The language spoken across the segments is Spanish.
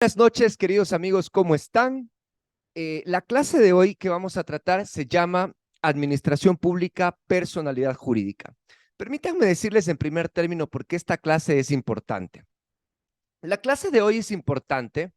Buenas noches, queridos amigos, ¿cómo están? La clase de hoy que vamos a tratar se llama Administración Pública, Personalidad Jurídica. Permítanme decirles en primer término por qué esta clase es importante. La clase de hoy es importante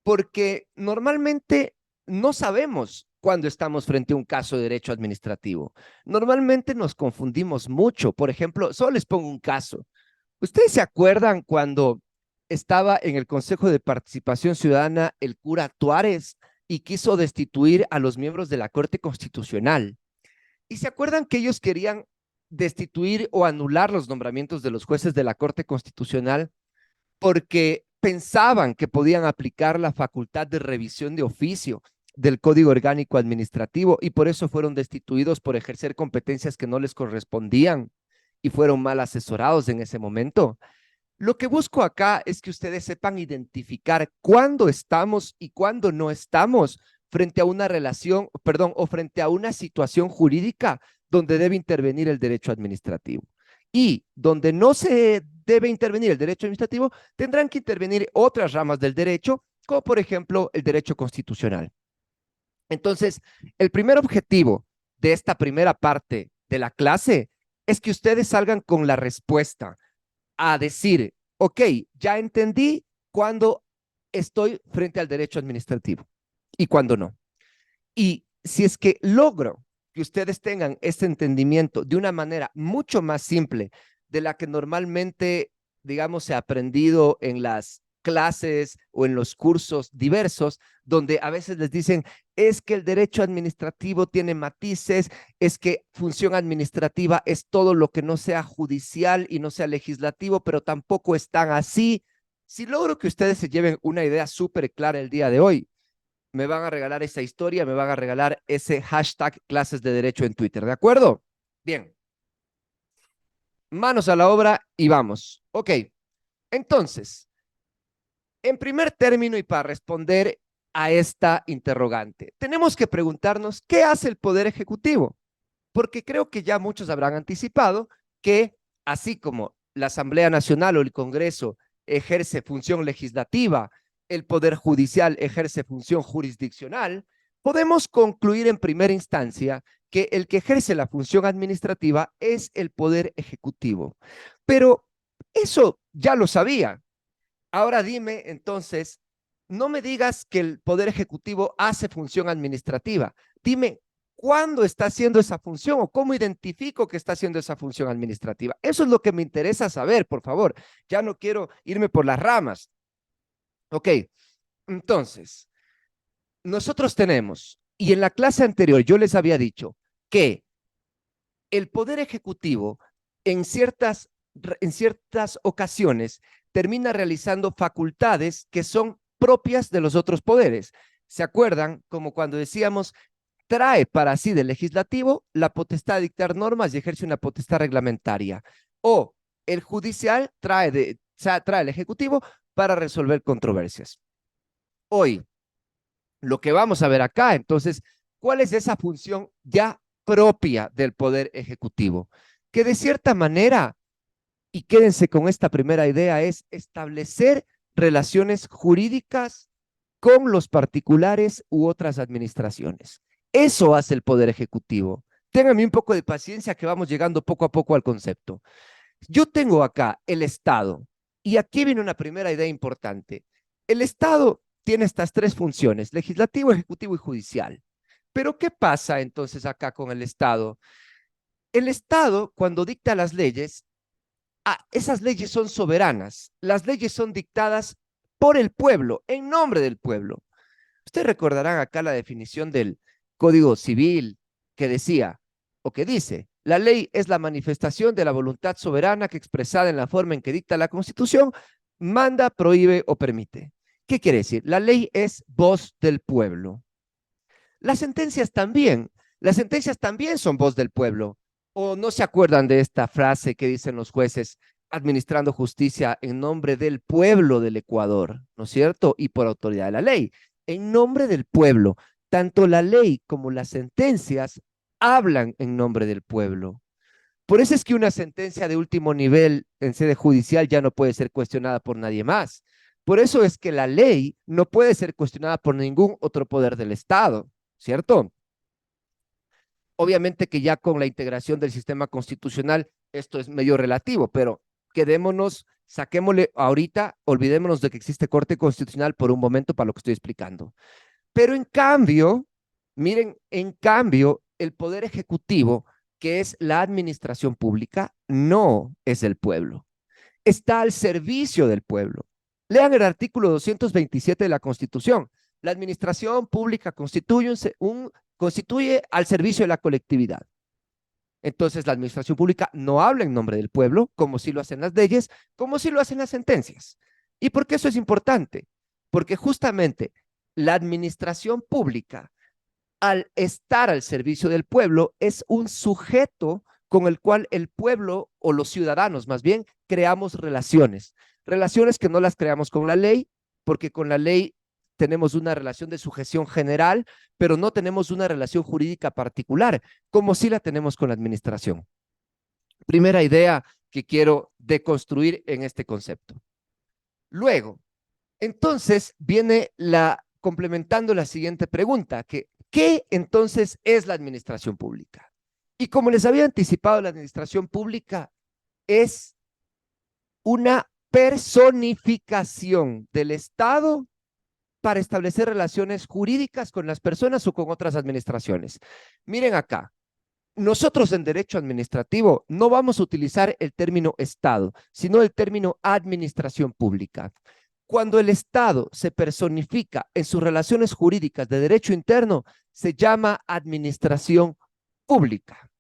porque normalmente no sabemos cuando estamos frente a un caso de derecho administrativo. Normalmente nos confundimos mucho. Por ejemplo, solo les pongo un caso. ¿Ustedes se acuerdan cuando estaba en el Consejo de Participación Ciudadana el cura Tuárez y quiso destituir a los miembros de la Corte Constitucional? ¿Y se acuerdan que ellos querían destituir o anular los nombramientos de los jueces de la Corte Constitucional porque pensaban que podían aplicar la facultad de revisión de oficio del Código Orgánico Administrativo y por eso fueron destituidos por ejercer competencias que no les correspondían y fueron mal asesorados en ese momento? Lo que busco acá es que ustedes sepan identificar cuándo estamos y cuándo no estamos frente a una relación, perdón, o frente a una situación jurídica donde debe intervenir el derecho administrativo. Y donde no se debe intervenir el derecho administrativo, tendrán que intervenir otras ramas del derecho, como por ejemplo el derecho constitucional. Entonces, el primer objetivo de esta primera parte de la clase es que ustedes salgan con la respuesta a decir, ok, ya entendí cuándo estoy frente al derecho administrativo y cuándo no. Y si es que logro que ustedes tengan este entendimiento de una manera mucho más simple de la que normalmente, digamos, se ha aprendido en las clases o en los cursos diversos, donde a veces les dicen, es que el derecho administrativo tiene matices, es que función administrativa es todo lo que no sea judicial y no sea legislativo, pero tampoco es tan así. Si logro que ustedes se lleven una idea súper clara el día de hoy, me van a regalar esa historia, me van a regalar ese hashtag clases de derecho en Twitter, ¿de acuerdo? Bien, manos a la obra y vamos. Ok, entonces, en primer término y para responder a esta interrogante, tenemos que preguntarnos, ¿qué hace el Poder Ejecutivo? Porque creo que ya muchos habrán anticipado que, así como la Asamblea Nacional o el Congreso ejerce función legislativa, el Poder Judicial ejerce función jurisdiccional, podemos concluir en primera instancia que el que ejerce la función administrativa es el Poder Ejecutivo. Pero eso ya lo sabía. Ahora dime entonces, no me digas que el Poder Ejecutivo hace función administrativa. Dime cuándo está haciendo esa función o cómo identifico que está haciendo esa función administrativa. Eso es lo que me interesa saber, por favor. Ya no quiero irme por las ramas. Ok, entonces, nosotros tenemos, y en la clase anterior yo les había dicho que el Poder Ejecutivo en ciertas ocasiones termina realizando facultades que son propias de los otros poderes. ¿Se acuerdan? Como cuando decíamos, trae para sí del legislativo la potestad de dictar normas y ejerce una potestad reglamentaria. O el judicial trae el ejecutivo para resolver controversias. Hoy, lo que vamos a ver acá, entonces, ¿cuál es esa función ya propia del Poder Ejecutivo? Que de cierta manera, y quédense con esta primera idea, es establecer relaciones jurídicas con los particulares u otras administraciones. Eso hace el Poder Ejecutivo. Ténganme un poco de paciencia que vamos llegando poco a poco al concepto. Yo tengo acá el Estado y aquí viene una primera idea importante. El Estado tiene estas tres funciones, legislativo, ejecutivo y judicial. Pero ¿qué pasa entonces acá con el Estado? El Estado, cuando dicta las leyes, esas leyes son soberanas. Las leyes son dictadas por el pueblo, en nombre del pueblo. Ustedes recordarán acá la definición del Código Civil que decía, o que dice, la ley es la manifestación de la voluntad soberana que expresada en la forma en que dicta la Constitución, manda, prohíbe o permite. ¿Qué quiere decir? La ley es voz del pueblo. Las sentencias también son voz del pueblo. ¿O no se acuerdan de esta frase que dicen los jueces administrando justicia en nombre del pueblo del Ecuador, ¿no es cierto? Y por autoridad de la ley, en nombre del pueblo. Tanto la ley como las sentencias hablan en nombre del pueblo. Por eso es que una sentencia de último nivel en sede judicial ya no puede ser cuestionada por nadie más, Por eso es que la ley no puede ser cuestionada por ningún otro poder del Estado, ¿cierto? Obviamente que ya con la integración del sistema constitucional esto es medio relativo, pero quedémonos, saquémosle ahorita, olvidémonos de que existe Corte Constitucional por un momento para lo que estoy explicando. Pero en cambio, miren, en cambio, el Poder Ejecutivo, que es la administración pública, no es el pueblo. Está al servicio del pueblo. Lean el artículo 227 de la Constitución. La administración pública constituye al servicio de la colectividad. Entonces, la administración pública no habla en nombre del pueblo, como sí lo hacen las leyes, como sí lo hacen las sentencias. ¿Y por qué eso es importante? Porque justamente la administración pública, al estar al servicio del pueblo, es un sujeto con el cual el pueblo o los ciudadanos más bien creamos relaciones. Relaciones que no las creamos con la ley, porque con la ley tenemos una relación de sujeción general, pero no tenemos una relación jurídica particular, como sí la tenemos con la administración. Primera idea que quiero deconstruir en este concepto. Luego, entonces viene complementando la siguiente pregunta, ¿qué entonces es la administración pública? Y como les había anticipado, la administración pública es una personificación del Estado para establecer relaciones jurídicas con las personas o con otras administraciones. Miren acá, nosotros en derecho administrativo no vamos a utilizar el término Estado, sino el término administración pública. Cuando el Estado se personifica en sus relaciones jurídicas de derecho interno, se llama administración pública.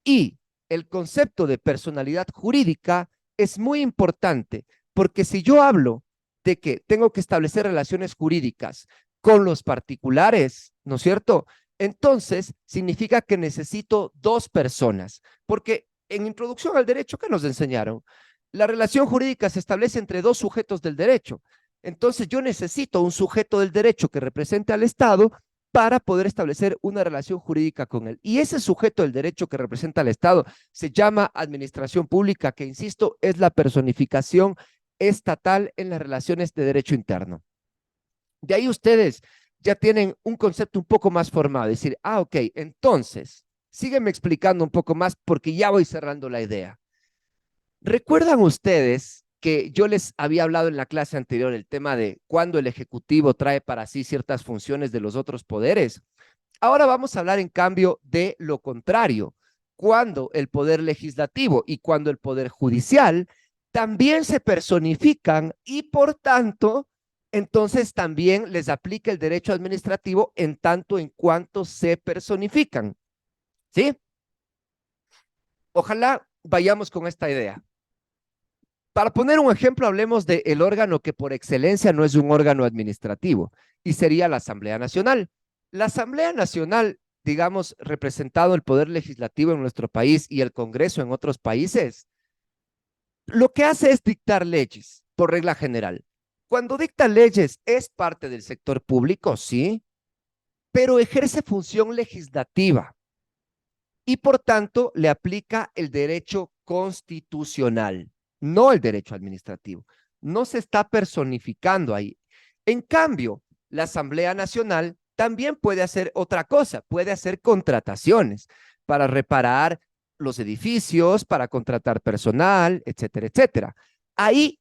Y el concepto de personalidad jurídica es muy importante, porque si yo hablo de que tengo que establecer relaciones jurídicas con los particulares, ¿no es cierto? Entonces, significa que necesito dos personas, porque en Introducción al Derecho, ¿qué nos enseñaron? La relación jurídica se establece entre dos sujetos del derecho. Entonces, yo necesito un sujeto del derecho que represente al Estado para poder establecer una relación jurídica con él. Y ese sujeto del derecho que representa al Estado se llama administración pública, que, insisto, es la personificación estatal en las relaciones de derecho interno. De ahí ustedes ya tienen un concepto un poco más formado, decir, ok, entonces, sígueme explicando un poco más porque ya voy cerrando la idea. ¿Recuerdan ustedes que yo les había hablado en la clase anterior el tema de cuándo el Ejecutivo trae para sí ciertas funciones de los otros poderes? Ahora vamos a hablar, en cambio, de lo contrario, cuando el Poder Legislativo y cuando el Poder Judicial también se personifican y, por tanto, entonces también les aplica el derecho administrativo en tanto en cuanto se personifican. ¿Sí? Ojalá vayamos con esta idea. Para poner un ejemplo, hablemos del órgano que por excelencia no es un órgano administrativo, y sería la Asamblea Nacional. La Asamblea Nacional, digamos, representado el Poder Legislativo en nuestro país y el Congreso en otros países, lo que hace es dictar leyes, por regla general. Cuando dicta leyes, es parte del sector público, sí, pero ejerce función legislativa y por tanto le aplica el derecho constitucional, no el derecho administrativo. No se está personificando ahí. En cambio, la Asamblea Nacional también puede hacer otra cosa, puede hacer contrataciones para reparar los edificios, para contratar personal, etcétera, etcétera. Ahí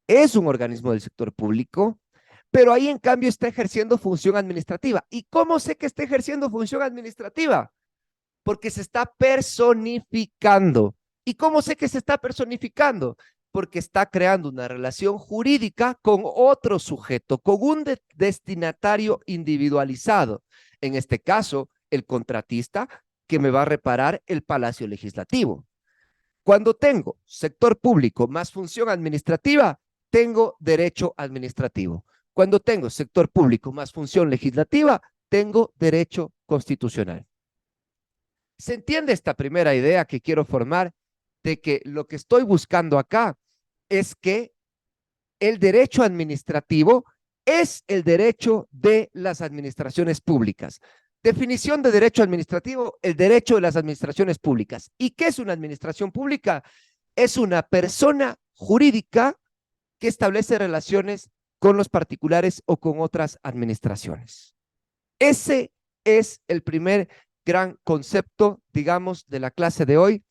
es un organismo del sector público, pero ahí en cambio está ejerciendo función administrativa. ¿Y cómo sé que está ejerciendo función administrativa? Porque se está personificando. ¿Y cómo sé que se está personificando? Porque está creando una relación jurídica con otro sujeto, con un destinatario individualizado. En este caso, el contratista que me va a reparar el Palacio Legislativo. Cuando tengo sector público más función administrativa, tengo derecho administrativo. Cuando tengo sector público más función legislativa, tengo derecho constitucional. ¿Se entiende esta primera idea que quiero formar de que lo que estoy buscando acá es que el derecho administrativo es el derecho de las administraciones públicas? Definición de derecho administrativo: el derecho de las administraciones públicas. ¿Y qué es una administración pública? Es una persona jurídica que establece relaciones con los particulares o con otras administraciones. Ese es el primer gran concepto, digamos, de la clase de hoy.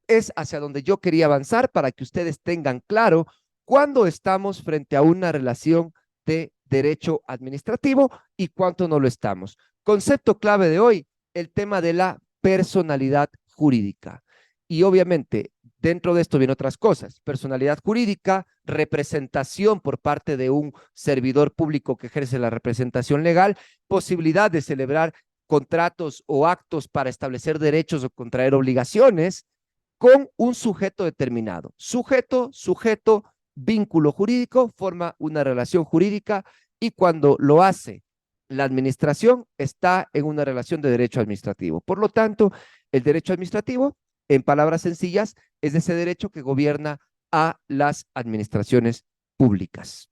Es hacia donde yo quería avanzar para que ustedes tengan claro cuándo estamos frente a una relación de derecho administrativo y cuánto no lo estamos. Concepto clave de hoy, el tema de la personalidad jurídica. Y obviamente, dentro de esto vienen otras cosas. Personalidad jurídica, representación por parte de un servidor público que ejerce la representación legal, posibilidad de celebrar contratos o actos para establecer derechos o contraer obligaciones con un sujeto determinado. Sujeto, vínculo jurídico, forma una relación jurídica y cuando lo hace la administración está en una relación de derecho administrativo. Por lo tanto, el derecho administrativo, en palabras sencillas, es ese derecho que gobierna a las administraciones públicas.